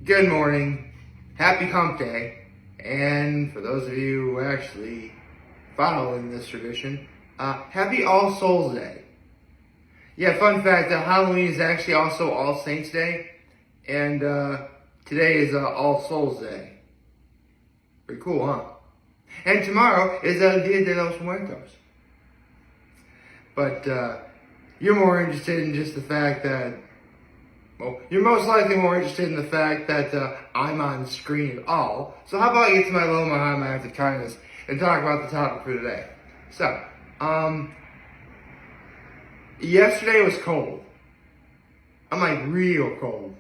Good morning, happy hump day, and for those of you who actually following this tradition, happy All Souls Day. Yeah, fun fact, Halloween is actually also All Saints Day, and today is All Souls Day. Pretty cool, huh? And tomorrow is Dia de los Muertos. But you're more interested in just the fact that, well, you're most likely more interested in the fact that I'm on screen at all. So how about I get to my low, my high, my active kindness and talk about the topic for today. So, yesterday was cold. I'm like real cold.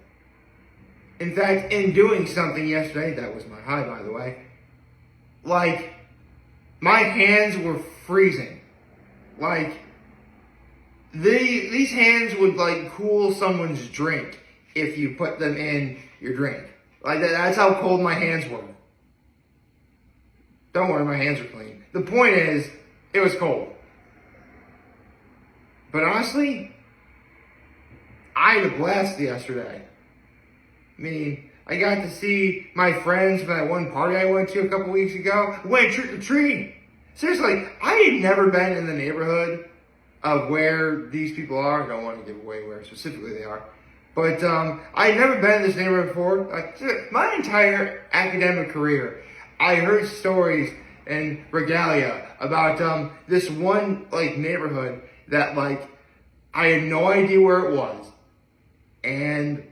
In fact, in doing something yesterday, that was my high, by the way, like, my hands were freezing. Like, these hands would like cool someone's drink if you put them in your drink. Like that's how cold my hands were. Don't worry, my hands are clean. The point is, it was cold. But honestly, I had a blast yesterday. I mean, I got to see my friends from that one party I went to a couple weeks ago. We went trick-or-treating. Seriously, I had never been in the neighborhood of where these people are. I don't want to give away where specifically they are. But I had never been in this neighborhood before. Like, my entire academic career, I heard stories and regalia about this one like neighborhood that like I had no idea where it was. And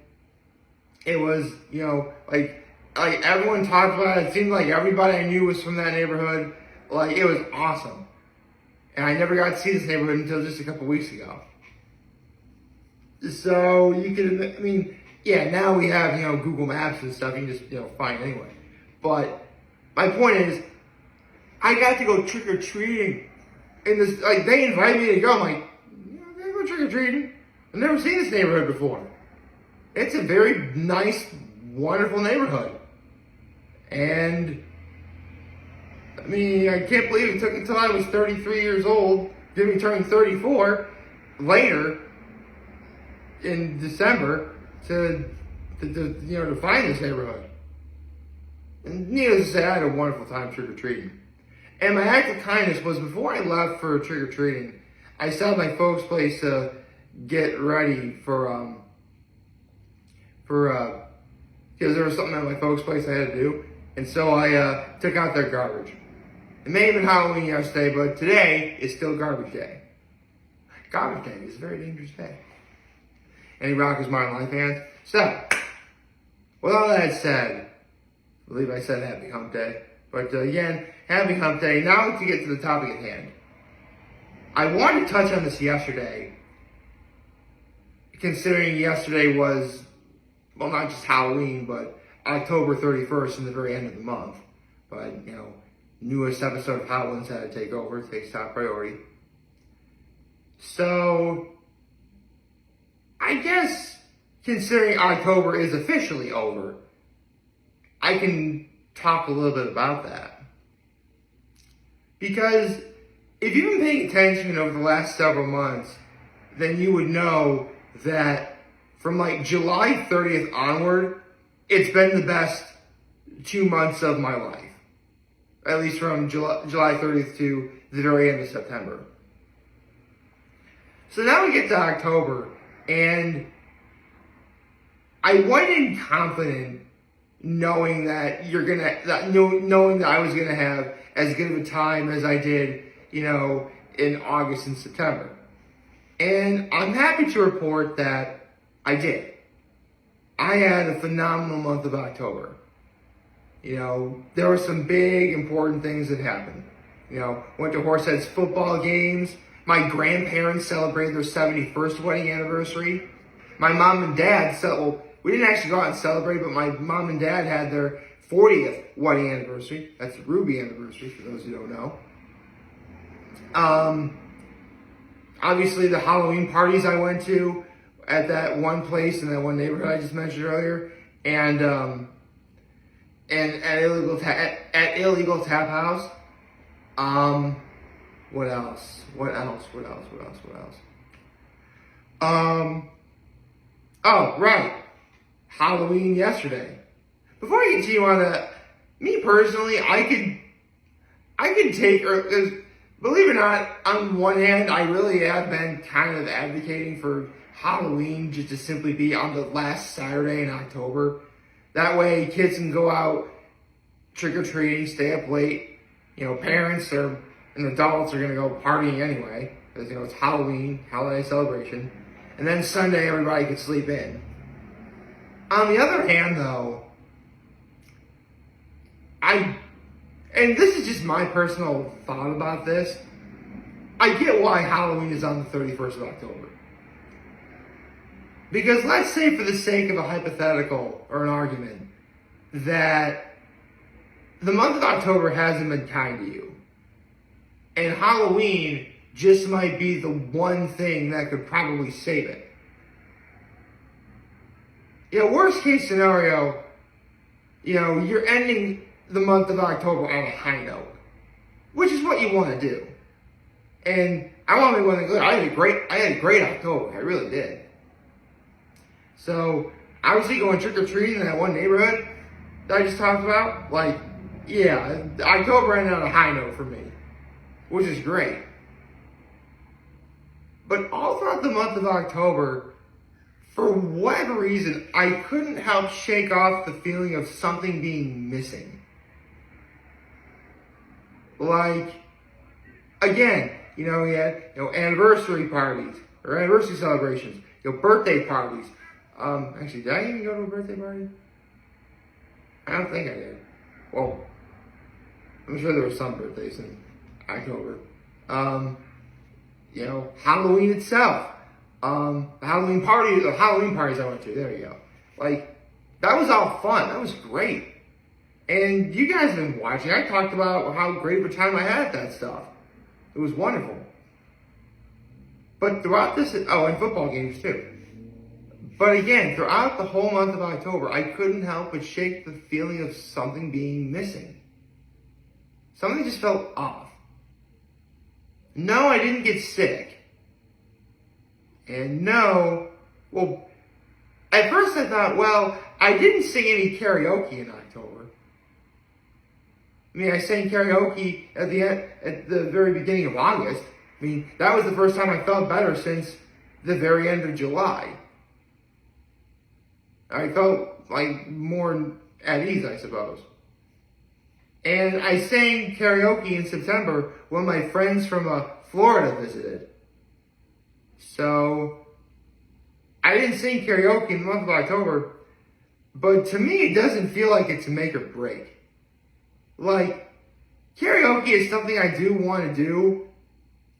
it was, you know, like everyone talked about it. It seemed like everybody I knew was from that neighborhood. Like, it was awesome. And I never got to see this neighborhood until just a couple weeks ago. So you can, I mean, yeah, now we have, you know, Google Maps and stuff. You can just, you know, find it anyway. But my point is, I got to go trick-or-treating. And this, like, they invited me to go. I'm like, yeah, I'm gonna go trick-or-treating. I've never seen this neighborhood before. It's a very nice, wonderful neighborhood. And I mean, I can't believe it took until I was 33 years old, then me turning 34 later in December to find this neighborhood. And needless to say, I had a wonderful time trick-or-treating. And my act of kindness was before I left for trick-or-treating, I stopped at my folks' place to get ready for because there was something at my folks' place I had to do. And so I took out their garbage. It may have been Halloween yesterday, but today is still garbage day. Garbage day is a very dangerous day. Any rockers, modern life fans? So, with all that said, I believe I said happy hump day. But again, happy hump day. Now to get to the topic at hand. I wanted to touch on this yesterday, considering yesterday was, well, not just Halloween, but October 31st and the very end of the month. But, you know, newest episode of Howland's had to take over, takes top priority. So, I guess, considering October is officially over, I can talk a little bit about that. Because if you've been paying attention over the last several months, then you would know that from like July 30th onward, it's been the best 2 months of my life. At least from July 30th to the very end of September. So now we get to October, and I went in confident knowing that knowing that I was gonna have as good of a time as I did, you know, in August and September. And I'm happy to report that I did. I had a phenomenal month of October. You know, there were some big, important things that happened. You know, went to Horsehead's football games. My grandparents celebrated their 71st wedding anniversary. My mom and dad, we didn't actually go out and celebrate, but my mom and dad had their 40th wedding anniversary. That's the Ruby anniversary, for those who don't know. Obviously, the Halloween parties I went to at that one place in that one neighborhood I just mentioned earlier, and at Illegal Tap House. What else? Oh, right. Halloween yesterday. Before I continue on that, me personally, I could take, or believe it or not, on one hand, I really have been kind of advocating for Halloween just to simply be on the last Saturday in October. That way, kids can go out trick-or-treating, stay up late. Parents and adults are going to go partying anyway, because, it's Halloween, holiday celebration. And then Sunday, everybody can sleep in. On the other hand, though, and this is just my personal thought about this, I get why Halloween is on the 31st of October. Because let's say, for the sake of a hypothetical or an argument, that the month of October hasn't been kind to you. And Halloween just might be the one thing that could probably save it. Worst case scenario, you're ending the month of October on a high note, which is what you want to do. And I want to be one of the good. I had a great October. I really did. So, obviously going trick-or-treating in that one neighborhood that I just talked about, October ended on a high note for me, which is great. But all throughout the month of October, for whatever reason, I couldn't help shake off the feeling of something being missing. Again, we had, anniversary parties, or anniversary celebrations, birthday parties. Actually, did I even go to a birthday party? I don't think I did. Well, I'm sure there were some birthdays in October. Halloween itself. The Halloween parties I went to, there you go. That was all fun. That was great. And you guys have been watching. I talked about how great of a time I had at that stuff. It was wonderful. But throughout this, and football games too. But again, throughout the whole month of October, I couldn't help but shake the feeling of something being missing. Something just felt off. No, I didn't get sick. And no, at first I thought, I didn't sing any karaoke in October. I sang karaoke at the very beginning of August. That was the first time I felt better since the very end of July. I felt more at ease, I suppose. And I sang karaoke in September when my friends from Florida visited. So, I didn't sing karaoke in the month of October, but to me it doesn't feel like it's a make or break. Karaoke is something I do want to do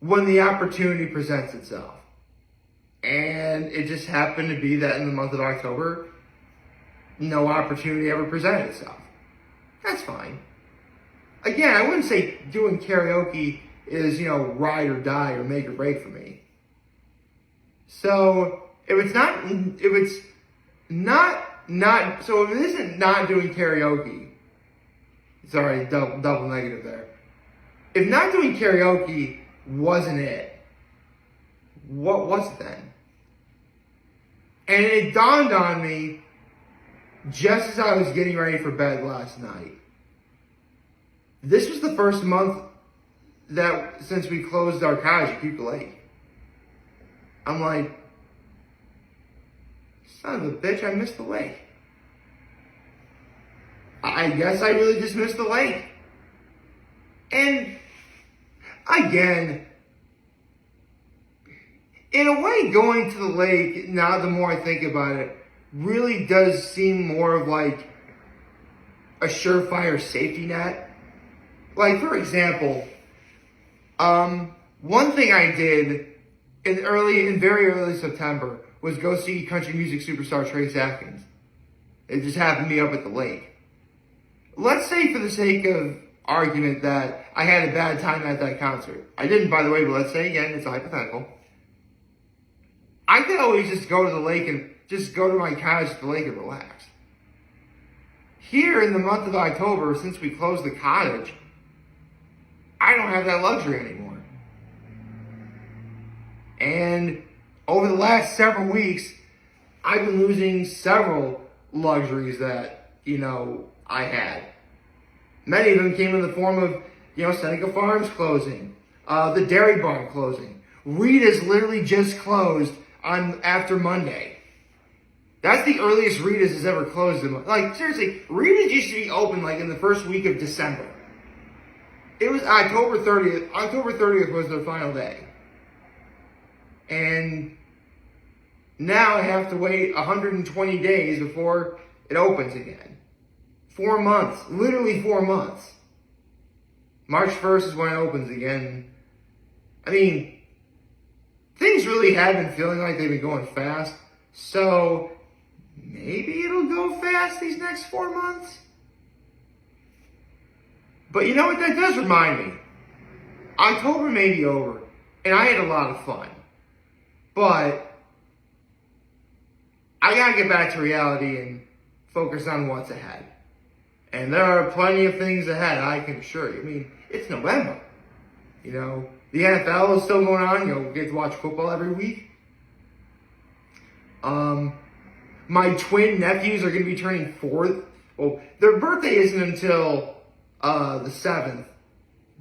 when the opportunity presents itself. And it just happened to be that in the month of October, no opportunity ever presented itself. That's fine. Again, I wouldn't say doing karaoke is, ride or die or make or break for me. So, if it isn't not doing karaoke, sorry, double negative there. If not doing karaoke wasn't it, what was it then? And it dawned on me just as I was getting ready for bed last night. This was the first month since we closed our cottage at Puka Lake. I'm like, son of a bitch, I missed the lake. I guess I really just missed the lake. And again, in a way, going to the lake, now the more I think about it, really does seem more of a surefire safety net. For example, one thing I did in very early September was go see country music superstar Trace Atkins. It just happened to be up at the lake. Let's say, for the sake of argument, that I had a bad time at that concert. I didn't, by the way, but let's say again, it's hypothetical. I could always just go to the lake and just go to my cottage at the lake and relax. Here in the month of October, since we closed the cottage, I don't have that luxury anymore. And over the last several weeks, I've been losing several luxuries that, I had. Many of them came in the form of, Seneca Farms closing, the Dairy Barn closing. Rita's literally just closed after Monday. That's the earliest Rita's has ever closed. Like, seriously, Rita's used to be open like in the first week of December. It was October 30th. October 30th was their final day. And now I have to wait 120 days before it opens again. 4 months. Literally 4 months. March 1st is when it opens again. I mean, things really have been feeling like they've been going fast. So, maybe it'll go fast these next 4 months. But you know what that does remind me? October may be over, and I had a lot of fun. But I gotta get back to reality and focus on what's ahead. And there are plenty of things ahead, I can assure you. I mean, it's November. The NFL is still going on. You'll get to watch football every week. My twin nephews are going to be turning 4. Well, their birthday isn't until the 7th,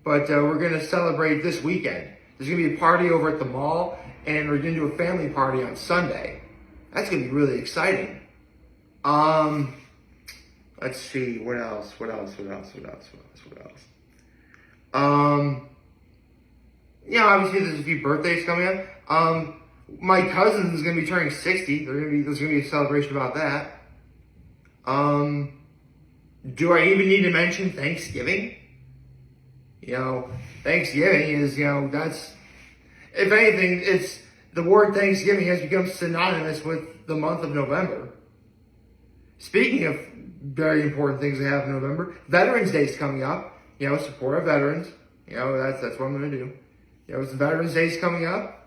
but we're going to celebrate this weekend. There's going to be a party over at the mall, and we're going to do a family party on Sunday. That's going to be really exciting. Let's see, what else? Obviously there's a few birthdays coming up. My cousin is going to be turning 60. There's going to be a celebration about that. Do I even need to mention Thanksgiving? Thanksgiving is, that's, if anything, it's, the word Thanksgiving has become synonymous with the month of November. Speaking of very important things that happen in November, Veterans Day is coming up. Support our veterans. That's what I'm going to do. It's Veterans Day is coming up.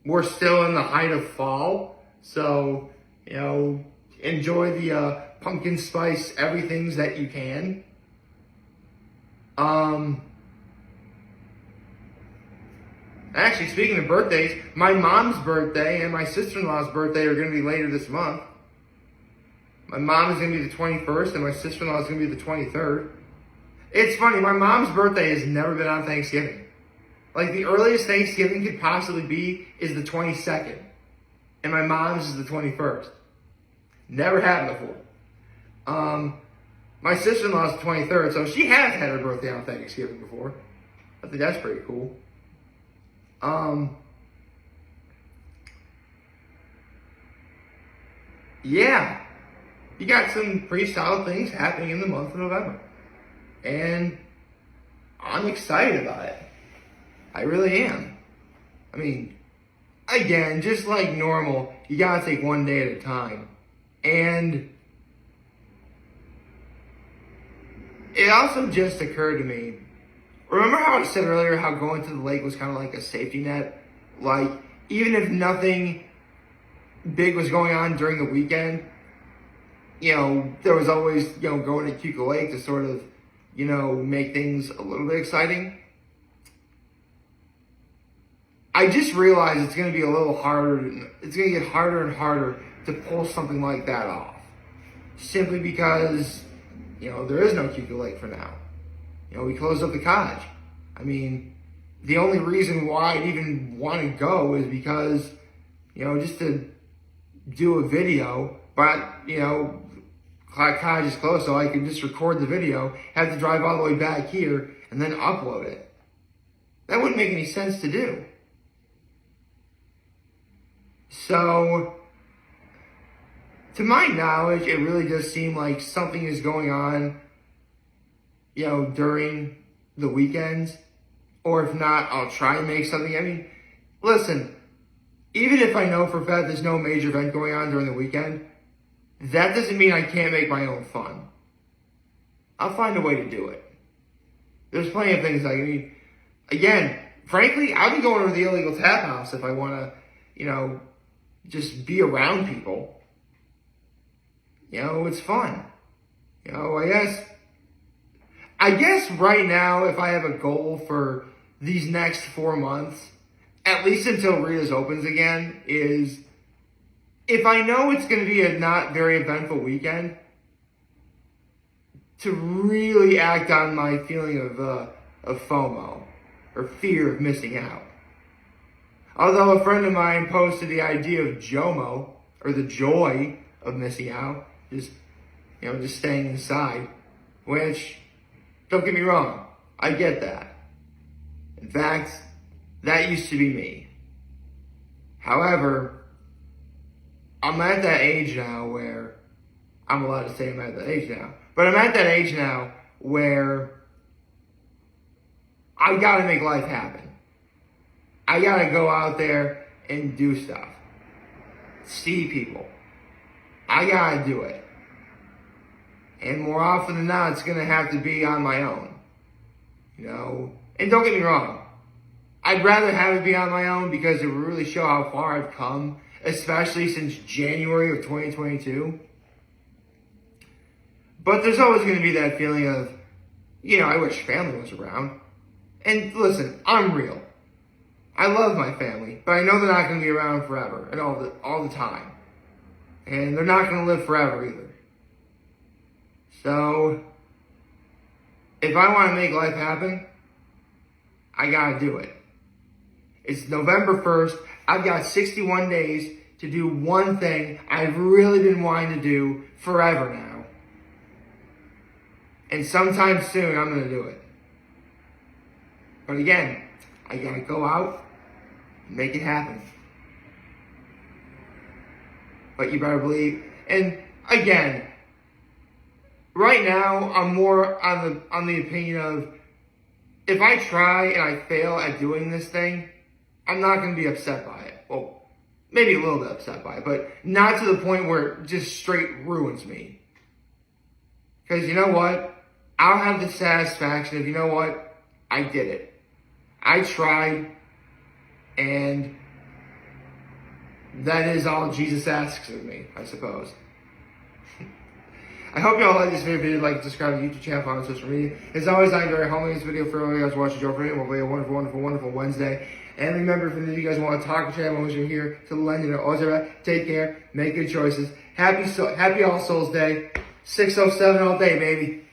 We're still in the height of fall, so, enjoy the pumpkin spice everythings that you can. Actually, speaking of birthdays, my mom's birthday and my sister-in-law's birthday are going to be later this month. My mom is going to be the 21st, and my sister-in-law is going to be the 23rd. It's funny, my mom's birthday has never been on Thanksgiving. Like, the earliest Thanksgiving could possibly be is the 22nd. And my mom's is the 21st. Never happened before. My sister-in-law's the 23rd, so she has had her birthday on Thanksgiving before. I think that's pretty cool. Yeah. You got some pretty solid things happening in the month of November. And I'm excited about it. I really am. I mean, again, just like normal, you gotta take one day at a time. And it also just occurred to me, remember how I said earlier how going to the lake was kind of like a safety net? Like, even if nothing big was going on during the weekend, there was always, going to Cuca Lake to sort of, make things a little bit exciting. I just realized it's going to be a little harder. It's going to get harder and harder to pull something like that off. Simply because, there is no Cuca Lake for now. We closed up the cottage. I mean, the only reason why I'd even want to go is because, just to do a video, but, cottage is closed, so I can just record the video, have to drive all the way back here, and then upload it. That wouldn't make any sense to do. So, to my knowledge, it really does seem like something is going on, during the weekends. Or if not, I'll try and make something. I mean, listen, even if I know for a fact there's no major event going on during the weekend, that doesn't mean I can't make my own fun. I'll find a way to do it. There's plenty of things again, frankly, I'll be going to the illegal tap house if I want to, just be around people. It's fun. I guess right now, if I have a goal for these next 4 months, at least until Rita's opens again, is if I know it's going to be a not very eventful weekend, to really act on my feeling of FOMO, or fear of missing out. Although a friend of mine posted the idea of JOMO, or the joy of missing out, just staying inside, which, don't get me wrong, I get that. In fact, that used to be me. However, I'm at that age now where, I'm allowed to say I'm at that age now, but I'm at that age now where I gotta make life happen. I gotta go out there and do stuff. See people. I gotta do it. And more often than not, it's gonna have to be on my own. And don't get me wrong, I'd rather have it be on my own because it would really show how far I've come, especially since January of 2022. But there's always going to be that feeling of, I wish family was around. And listen, I'm real. I love my family, but I know they're not going to be around forever and all the time. And they're not going to live forever either. So, if I want to make life happen, I gotta do it. It's November 1st. I've got 61 days to do one thing I've really been wanting to do forever now. And sometime soon, I'm gonna do it. But again, I gotta go out and make it happen. But you better believe, and again, right now, I'm more on the opinion of, if I try and I fail at doing this thing, I'm not going to be upset by it. Well, maybe a little bit upset by it, but not to the point where it just straight ruins me. Because you know what? I'll have the satisfaction of, I did it. I tried, and that is all Jesus asks of me, I suppose. I hope you all like this video. Like, subscribe to the YouTube channel, follow on social media. As always, I'm very homely. This video for all you guys watching Joe Friday. Hopefully a wonderful, wonderful, wonderful Wednesday. And remember, if you guys want to talk to channel, you're here to lend you know, take care, make good choices. Happy All Souls Day. 607 all day, baby.